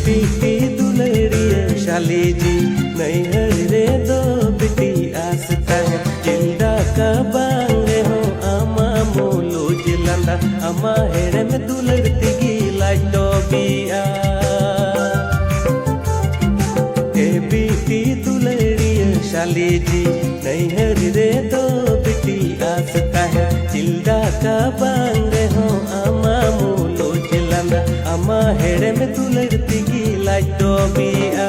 बीती दुलड़िया शाली जी नैहर रे दो बिटी आसता है जिंदा का बांगे हो आमा मोलो जिलंदा अमा हेरे में दुलड़ती गिला तो बिया ए बीती दुलड़िया शाली जी नैहर रे दो बिटी आसता है जिंदा का बांगे हो आमा मोलो जिलंदा अमा हेरे में दुलड़ती गिला तो बिया